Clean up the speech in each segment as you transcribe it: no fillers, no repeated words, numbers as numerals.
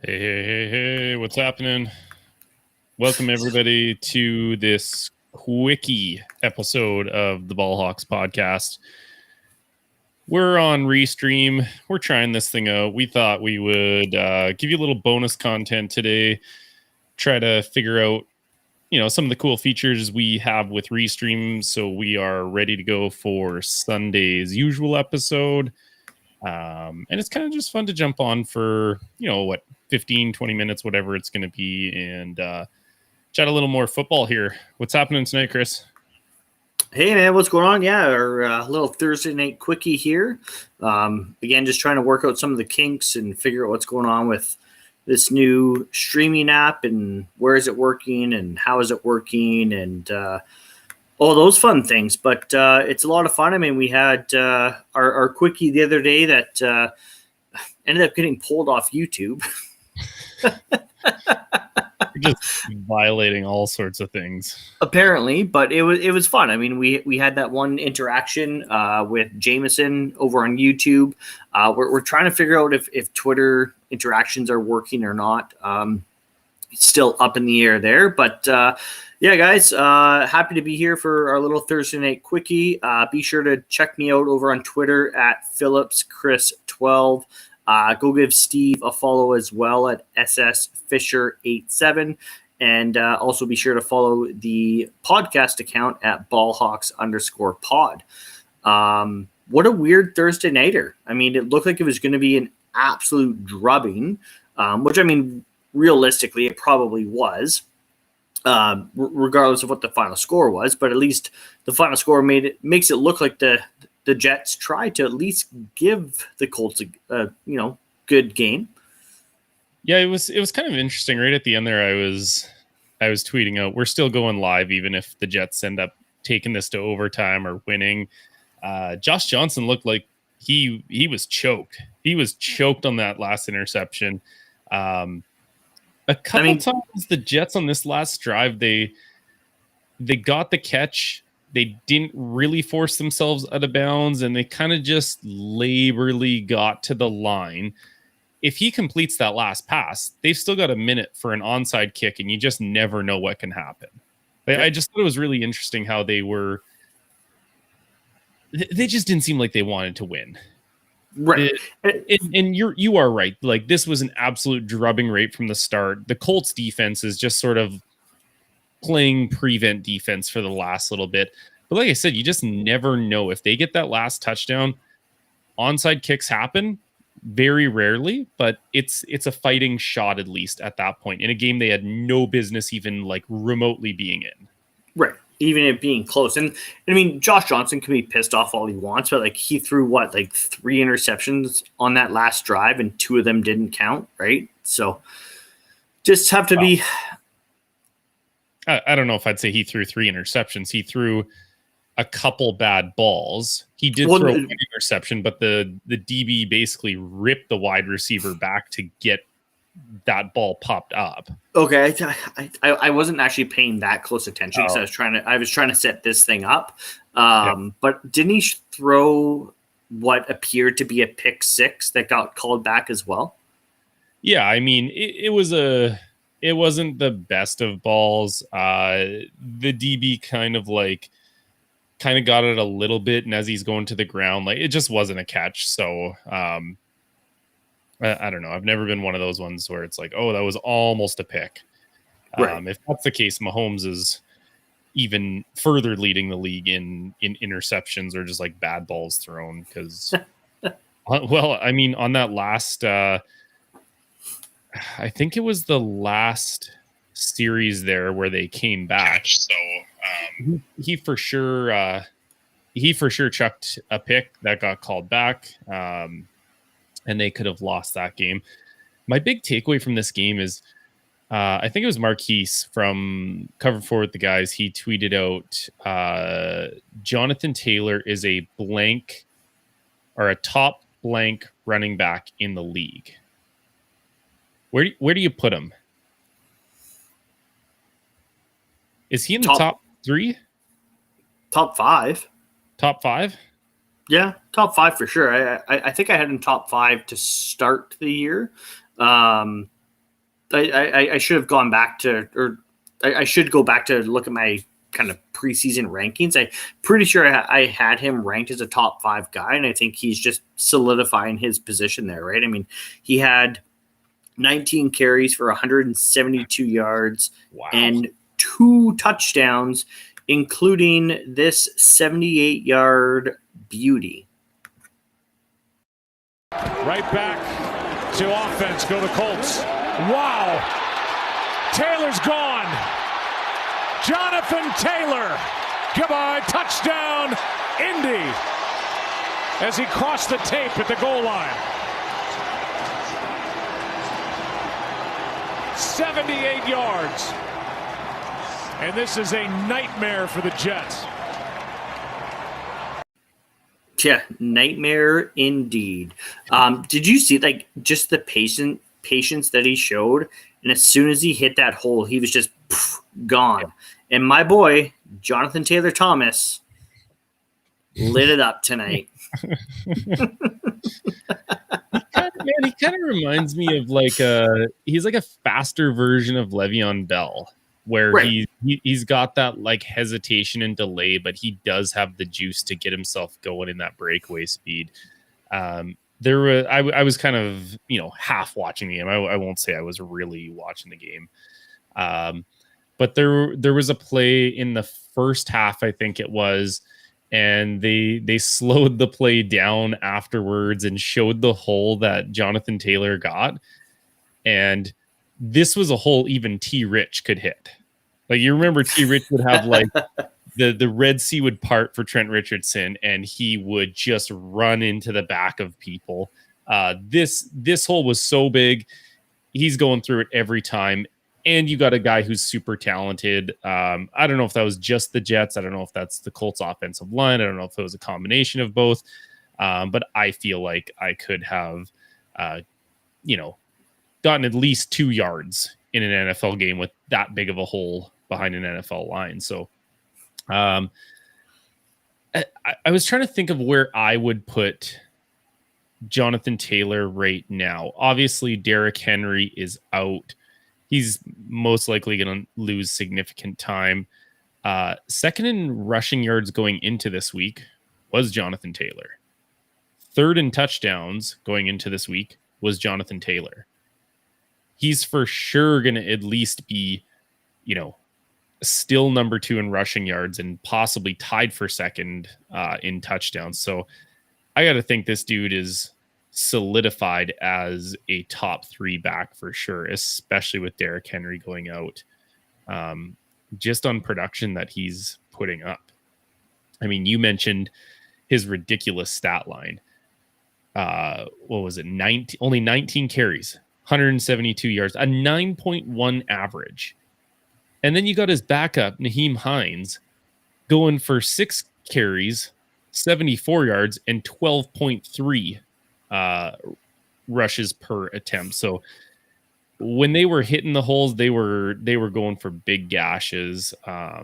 Hey, what's happening? Welcome, everybody, to this quickie episode of the Ball Hawks podcast. We're on Restream. We're trying this thing out. We thought we would give you a little bonus content today, try to figure out, some of the cool features we have with Restream, so we are ready to go for Sunday's usual episode. And it's kind of just fun to jump on for, 15, 20 minutes, whatever it's going to be, and chat a little more football here. What's happening tonight, Chris? Hey, man, what's going on? Yeah, our little Thursday night quickie here. Again, just trying to work out some of the kinks and figure out what's going on with this new streaming app and where is it working and how is it working and all those fun things. But it's a lot of fun. I mean, we had our quickie the other day that ended up getting pulled off YouTube. Just violating all sorts of things, apparently, but it was fun. I mean, we had that one interaction with Jameson over on YouTube. We're trying to figure out if Twitter interactions are working or not. It's still up in the air there, but yeah, guys, happy to be here for our little Thursday night quickie. Be sure to check me out over on Twitter at PhillipsChris12. Go give Steve a follow as well at SSFisher87. And also be sure to follow the podcast account at ballhawks_pod. What a weird Thursday nighter. I mean, it looked like it was going to be an absolute drubbing, which, I mean, realistically, it probably was, regardless of what the final score was. But at least the final score makes it look like the Jets tried to at least give the Colts a good game. Yeah, it was kind of interesting. Right at the end there, I was tweeting out, we're still going live even if the Jets end up taking this to overtime or winning. Josh Johnson looked like he was choked. He was choked on that last interception. A couple times the Jets on this last drive, they got the catch. They didn't really force themselves out of bounds, and they kind of just laborly got to the line. If he completes that last pass, they've still got a minute for an onside kick, and you just never know what can happen. I just thought it was really interesting how they just didn't seem like they wanted to win. Right. And you are right. Like, this was an absolute drubbing rate from the start. The Colts defense is just sort of playing prevent defense for the last little bit. But like I said, you just never know. If they get that last touchdown, onside kicks happen very rarely, but it's a fighting shot, at least at that point, in a game they had no business even like remotely being in. Right. Even it being close. And I mean, Josh Johnson can be pissed off all he wants, but like he threw 3 interceptions on that last drive and 2 of them didn't count. Right. So just have to be. I don't know if I'd say he threw 3 interceptions. He threw a couple bad balls. He did throw 1 interception, but the DB basically ripped the wide receiver back to get that ball popped up. Okay, I wasn't actually paying that close attention because I was trying to set this thing up. But didn't he throw what appeared to be a pick 6 that got called back as well? Yeah, I mean, it wasn't the best of balls. The DB kind of got it a little bit, and as he's going to the ground, like, it just wasn't a catch. So I don't know. I've never been one of those ones where it's like, oh, that was almost a pick. Right. If that's the case, Mahomes is even further leading the league in interceptions or just like bad balls thrown. Because, well, I mean, on that last, I think it was the last series there where they came back. So he for sure chucked a pick that got called back. And they could have lost that game. My big takeaway from this game is, I think it was Marquise from Cover 4 with the Guys. He tweeted out, Jonathan Taylor is a blank or a top blank running back in the league. Where do you put him? Is he in the top 3? Top 5. Top 5? Yeah, top 5 for sure. I think I had him top 5 to start the year. I should have gone back to, or I should go back to look at my kind of preseason rankings. I'm pretty sure I had him ranked as a top 5 guy, and I think he's just solidifying his position there, right? I mean, he had 19 carries for 172 yards and 2 touchdowns, including this 78-yard beauty. Right back to offense. Go to Colts. Wow. Taylor's gone. Jonathan Taylor. Goodbye. Touchdown, Indy. As he crossed the tape at the goal line. 78 yards. And this is a nightmare for the Jets. Yeah, nightmare indeed. Did you see just the patience that he showed? And as soon as he hit that hole, he was just gone. And my boy, Jonathan Taylor Thomas, lit it up tonight. He kind of reminds me of he's like a faster version of Le'Veon Bell, where he's got that hesitation and delay, but he does have the juice to get himself going in that breakaway speed. I was kind of half watching the game. I won't say I was really watching the game, but there was a play in the first half, I think it was, and they slowed the play down afterwards and showed the hole that Jonathan Taylor got, and this was a hole even T. Rich could hit. You remember T. Rich would have the Red Sea would part for Trent Richardson, and he would just run into the back of people. This hole was so big, he's going through it every time. And you got a guy who's super talented. I don't know if that was just the Jets. I don't know if that's the Colts offensive line. I don't know if it was a combination of both. But I feel like I could have, gotten at least 2 yards in an NFL game with that big of a hole behind an NFL line. So I was trying to think of where I would put Jonathan Taylor right now. Obviously, Derrick Henry is out. He's most likely going to lose significant time. Second in rushing yards going into this week was Jonathan Taylor. Third in touchdowns going into this week was Jonathan Taylor. He's for sure going to at least be, still number 2 in rushing yards and possibly tied for second in touchdowns. So I got to think this dude is solidified as a top 3 back for sure, especially with Derrick Henry going out, just on production that he's putting up. I mean, you mentioned his ridiculous stat line. What was it? Only 19 carries, 172 yards, a 9.1 average. And then you got his backup, Nyheim Hines, going for 6 carries, 74 yards, and 12.3 rushes per attempt. So when they were hitting the holes, they were going for big gashes. I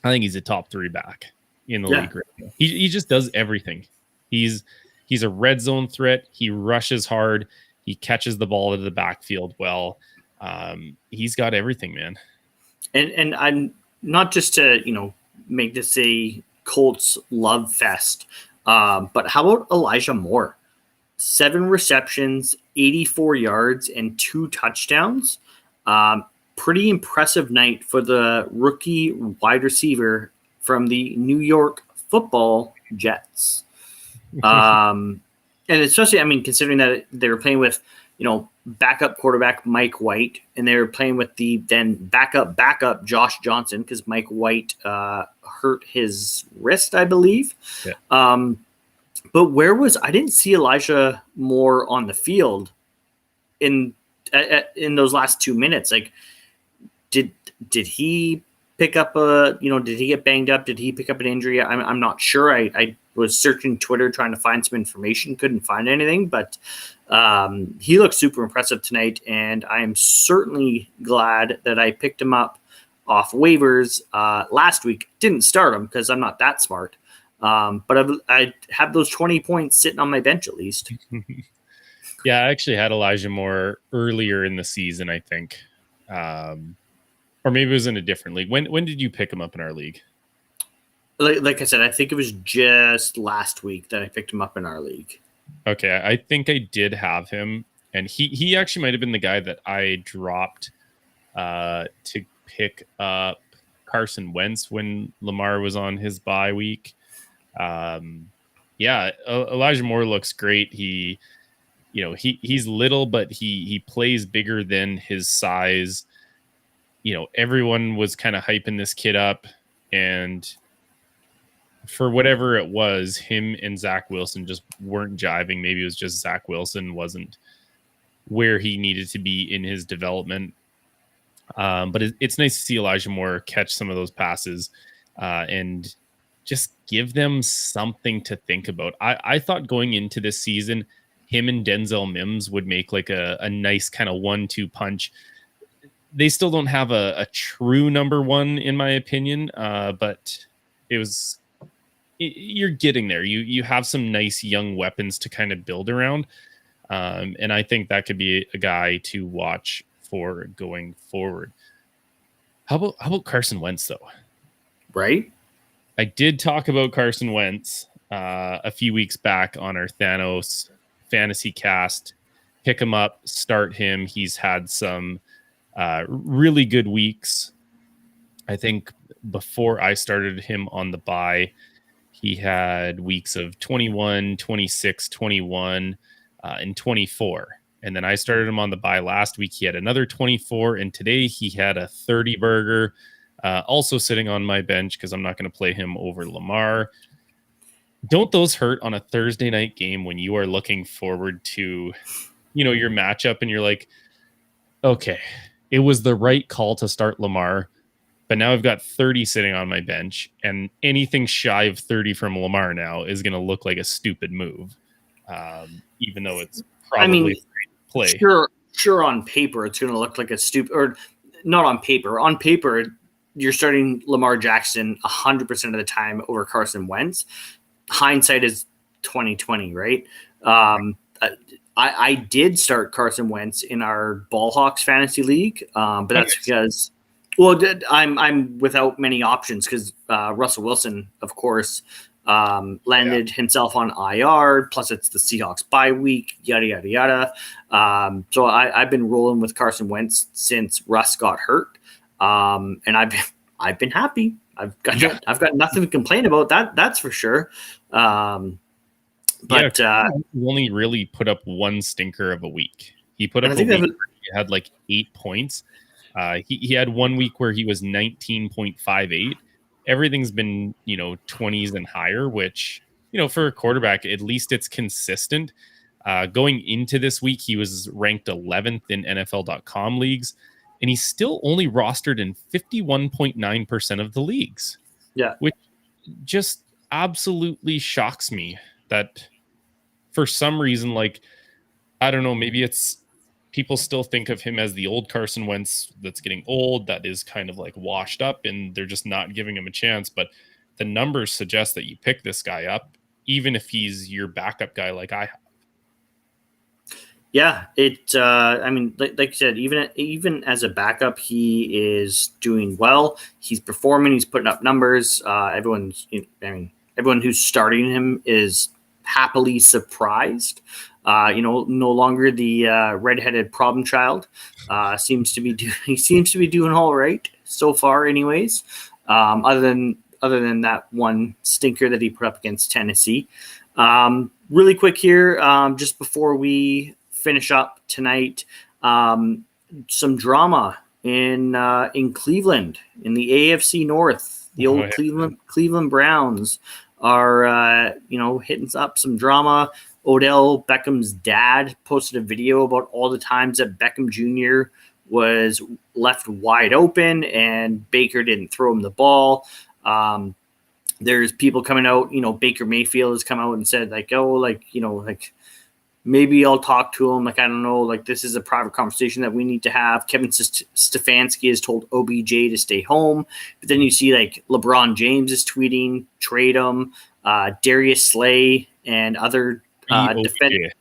think he's a top 3 back in the league right now. He just does everything. He's a red zone threat. He rushes hard. He catches the ball into the backfield well. He's got everything, man. And I'm not just to make this a Colts love fest, but how about Elijah Moore? 7 receptions, 84 yards, and 2 touchdowns. Pretty impressive night for the rookie wide receiver from the New York Football Jets. And especially, considering that they were playing with, backup quarterback Mike White, and they were playing with the then backup Josh Johnson, because Mike White hurt his wrist, I believe. Yeah. But I didn't see Elijah Moore on the field in those last 2 minutes. Did he pick up did he get banged up? Did he pick up an injury? I'm not sure. I was searching Twitter trying to find some information, couldn't find anything, but he looked super impressive tonight, and I am certainly glad that I picked him up off waivers last week. Didn't start him because I'm not that smart, but I have those 20 points sitting on my bench at least. Yeah, I actually had Elijah Moore earlier in the season, I think. Or maybe it was in a different league. When did you pick him up in our league? Like I said, I think it was just last week that I picked him up in our league. Okay, I think I did have him, and he actually might have been the guy that I dropped to pick up Carson Wentz when Lamar was on his bye week. Yeah, Elijah Moore looks great. He's little, but he plays bigger than his size. Everyone was kind of hyping this kid up, and for whatever it was, him and Zach Wilson just weren't jiving. Maybe it was just Zach Wilson wasn't where he needed to be in his development. But it's nice to see Elijah Moore catch some of those passes and just give them something to think about. I thought going into this season, him and Denzel Mims would make like a nice kind of 1-2 punch. They still don't have a true number one, in my opinion, but you're getting there. You have some nice young weapons to kind of build around. And I think that could be a guy to watch for going forward. How about Carson Wentz, though? Right? I did talk about Carson Wentz a few weeks back on our Thanos fantasy cast. Pick him up, start him. He's had some really good weeks. I think before I started him on the bye, he had weeks of 21, 26, 21, and 24. And then I started him on the bye last week. He had another 24, and today he had a 30 burger. Also sitting on my bench because I'm not going to play him over Lamar. Don't those hurt on a Thursday night game when you are looking forward to, your matchup and you're like, okay, it was the right call to start Lamar, but now I've got 30 sitting on my bench, and anything shy of 30 from Lamar now is going to look like a stupid move, even though it's probably a great play. Sure, on paper it's going to look like a stupid, or not on paper. On paper, you're starting Lamar Jackson 100% of the time over Carson Wentz. Hindsight is 2020, right? I did start Carson Wentz in our Ballhawks fantasy league, but that's because, I'm without many options because Russell Wilson, of course, landed himself on IR. Plus, it's the Seahawks bye week. Yada yada yada. So I've been rolling with Carson Wentz since Russ got hurt, and I've been happy. I've got nothing to complain about. That's for sure. But he only really put up one stinker of a week. He put up a week where he had like 8 points. He had 1 week where he was 19.58. Everything's been 20s and higher, which for a quarterback, at least it's consistent. Going into this week, he was ranked 11th in NFL.com leagues, and he's still only rostered in 51.9% of the leagues. Yeah, which just absolutely shocks me that for some reason, like, I don't know, maybe it's people still think of him as the old Carson Wentz that's getting old, that is kind of like washed up, and they're just not giving him a chance. But the numbers suggest that you pick this guy up, even if he's your backup guy like I have. Yeah, like you said, even as a backup, he is doing well. He's performing. He's putting up numbers. Everyone who's starting him is happily surprised. No longer the redheaded problem child. He seems to be doing all right so far, anyways. Other than that one stinker that he put up against Tennessee. Really quick here, just before we finish up tonight, some drama in Cleveland in the AFC North. The old Cleveland Browns are hitting up some drama. Odell Beckham's dad posted a video about all the times that Beckham Jr. was left wide open and Baker didn't throw him the ball. There's people coming out, Baker Mayfield has come out and said maybe I'll talk to him. I don't know, this is a private conversation that we need to have. Kevin Stefanski has told OBJ to stay home. But then you see LeBron James is tweeting, trade him. Darius Slay and other defenders.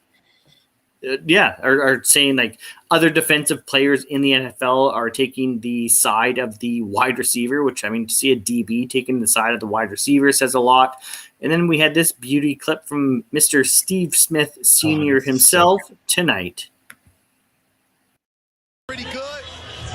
are saying like other defensive players in the NFL are taking the side of the wide receiver, which I mean, to see a DB taking the side of the wide receiver says a lot. And then we had this beauty clip from Mr. Steve Smith Sr. himself tonight. Pretty good.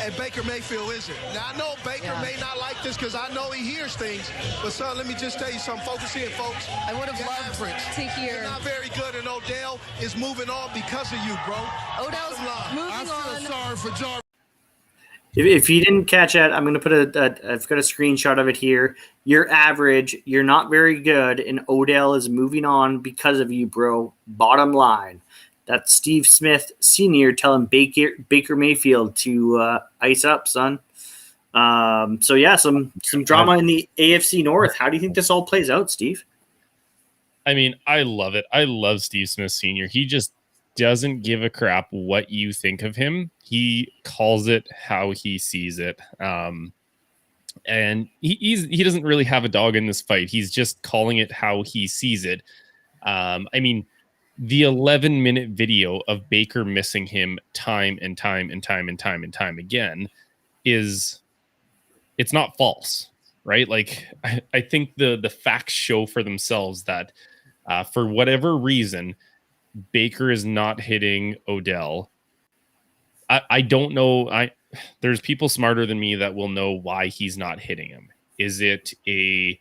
And Baker Mayfield isn't. Now, I know Baker may not like this because I know he hears things. But, son, let me just tell you something. Focus in, folks. I would have loved to hear. You're not very good, and Odell is moving on because of you, bro. Odell's moving on. I feel sorry for Jarvis. If you didn't catch it, I'm going to put I've got a screenshot of it here. You're average. You're not very good, and Odell is moving on because of you, bro. Bottom line. That's Steve Smith Sr. telling Baker Mayfield to ice up, son. So yeah, some drama in the AFC North. How do you think this all plays out, Steve? I mean, I love it. I love Steve Smith Sr. He just doesn't give a crap what you think of him. He calls it how he sees it. And he doesn't really have a dog in this fight. He's just calling it how he sees it. I mean, the 11-minute video of Baker missing him time and time again it's not false, right? Like, I think the facts show for themselves that for whatever reason, Baker is not hitting Odell. I don't know. There's people smarter than me that will know why he's not hitting him. Is it a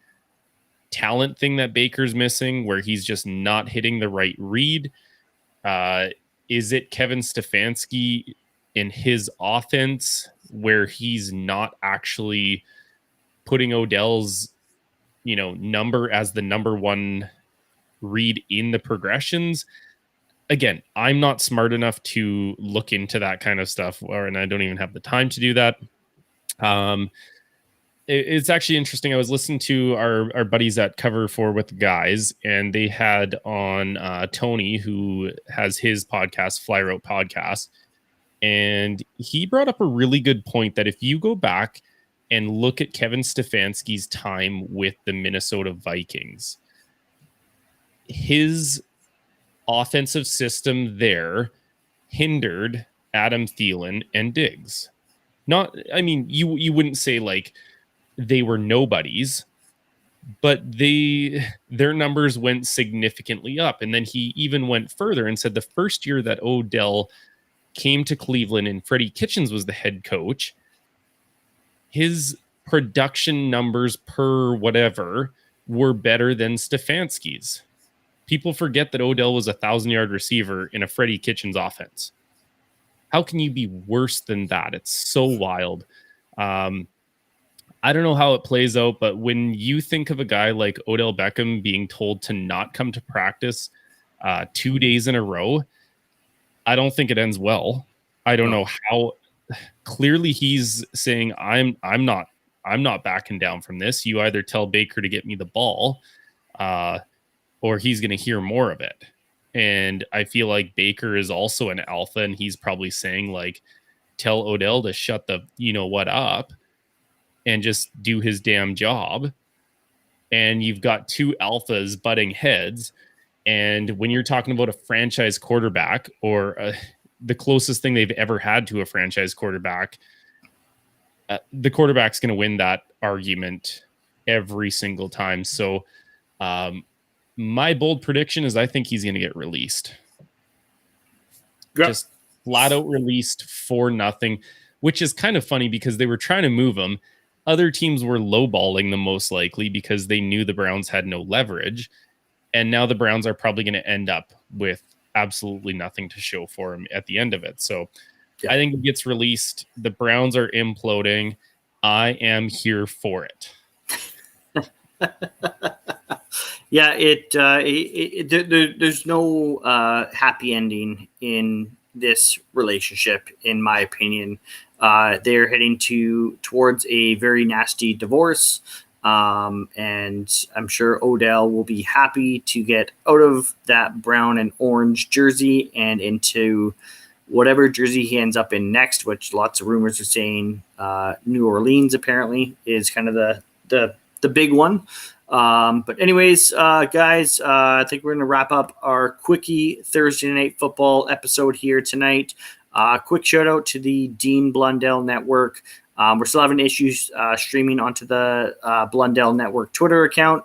talent thing that Baker's missing where he's just not hitting the right read? Is it Kevin Stefanski in his offense where he's not actually putting Odell's number as the number one read in the progressions? Again, I'm not smart enough to look into that kind of stuff, and I don't even have the time to do that. It's actually interesting. I was listening to our buddies at Cover 4 with the Guys, and they had on Tony, who has his podcast, Fly Route Podcast, and he brought up a really good point that if you go back and look at Kevin Stefanski's time with the Minnesota Vikings, his offensive system there hindered Adam Thielen and Diggs. You wouldn't say like they were nobodies, but their numbers went significantly up. And then he even went further and said the first year that Odell came to Cleveland and Freddie Kitchens was the head coach, his production numbers per whatever were better than Stefanski's. People forget that Odell was a 1,000-yard receiver in a Freddie Kitchens offense. How can you be worse than that? It's so wild. I don't know how it plays out, but when you think of a guy like Odell Beckham being told to not come to practice 2 days in a row, I don't think it ends well. I don't know how. Clearly he's saying I'm not backing down from this. You either tell Baker to get me the ball, or he's going to hear more of it. And I feel like Baker is also an alpha, and he's probably saying like, tell Odell to shut the what up and just do his damn job. And you've got two alphas butting heads. And when you're talking about a franchise quarterback or the closest thing they've ever had to a franchise quarterback, the quarterback's going to win that argument every single time. So my bold prediction is I think he's going to get released. Yep. Just flat out released for nothing, which is kind of funny because they were trying to move him. Other teams were lowballing them most likely because they knew the Browns had no leverage. And now the Browns are probably going to end up with absolutely nothing to show for him at the end of it. So I think it gets released. The Browns are imploding. I am here for it. Yeah, there's no happy ending in this relationship, in my opinion. They're heading towards a very nasty divorce. And I'm sure Odell will be happy to get out of that brown and orange jersey and into whatever jersey he ends up in next, which lots of rumors are saying New Orleans apparently is kind of the big one. But anyways, guys, I think we're going to wrap up our Quickie Thursday Night Football episode here tonight. Quick shout out to the Dean Blundell Network. We're still having issues streaming onto the Blundell Network Twitter account,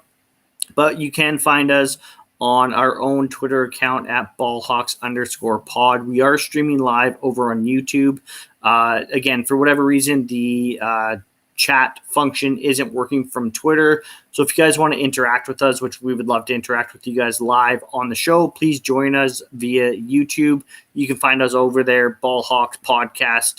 but you can find us on our own Twitter account at ballhawks_pod. We are streaming live over on YouTube. Again, for whatever reason, the chat function isn't working from Twitter. So if you guys want to interact with us, which we would love to interact with you guys live on the show, please join us via YouTube. You can find us over there, Ballhawks Podcast.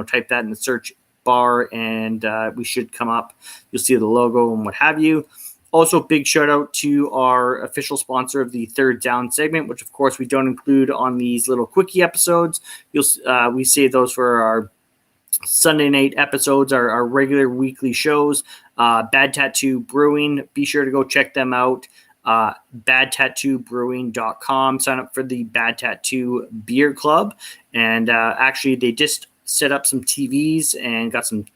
Type that in the search bar and we should come up. You'll see the logo and what have you. Also, big shout out to our official sponsor of the Third Down segment, which of course we don't include on these little quickie episodes. We save those for our Sunday night episodes, our regular weekly shows. Bad Tattoo Brewing, be sure to go check them out. badtattoobrewing.com. Sign up for the Bad Tattoo Beer Club. And actually, they just set up some TVs and got some,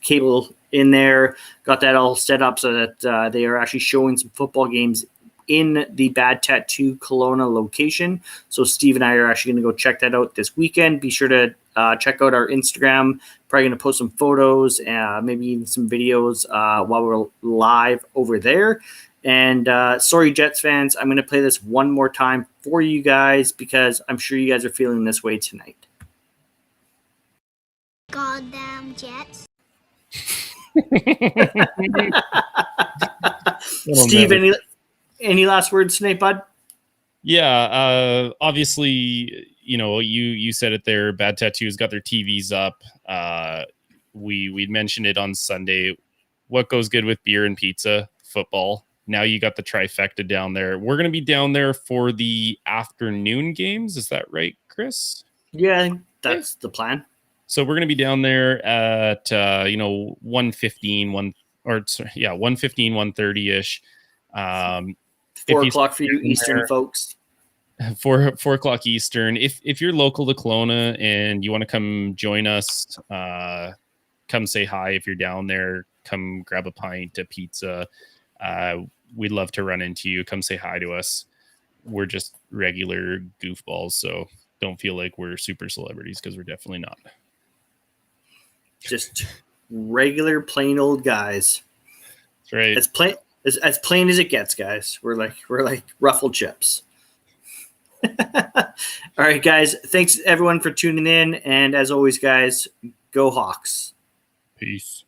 cable in there. Got that all set up so that they are actually showing some football games in the Bad Tattoo Kelowna location. So Steve and I are actually going to go check that out this weekend. Be sure to check out our Instagram. Probably going to post some photos, maybe even some videos while we're live over there. And sorry, Jets fans, I'm going to play this one more time for you guys because I'm sure you guys are feeling this way tonight. Goddamn Jets. Steve, any last words tonight, bud? Yeah, obviously, you said it there. Bad Tattoo's got their TVs up. We mentioned it on Sunday. What goes good with beer and pizza? Football. Now you got the trifecta down there. We're going to be down there for the afternoon games. Is that right, Chris? Yeah, I think that's the plan. So we're going to be down there at 1:15, 1:30-ish. 4 o'clock for you Eastern folks. 4 o'clock Eastern. If you're local to Kelowna and you want to come join us, come say hi. If you're down there, come grab a pint, a pizza. We'd love to run into you. Come say hi to us. We're just regular goofballs, so don't feel like we're super celebrities because we're definitely not. Just regular plain old guys. That's right. As plain as it gets, guys. We're like ruffled chips. All right, guys. Thanks everyone for tuning in, and as always, guys, go Hawks. Peace.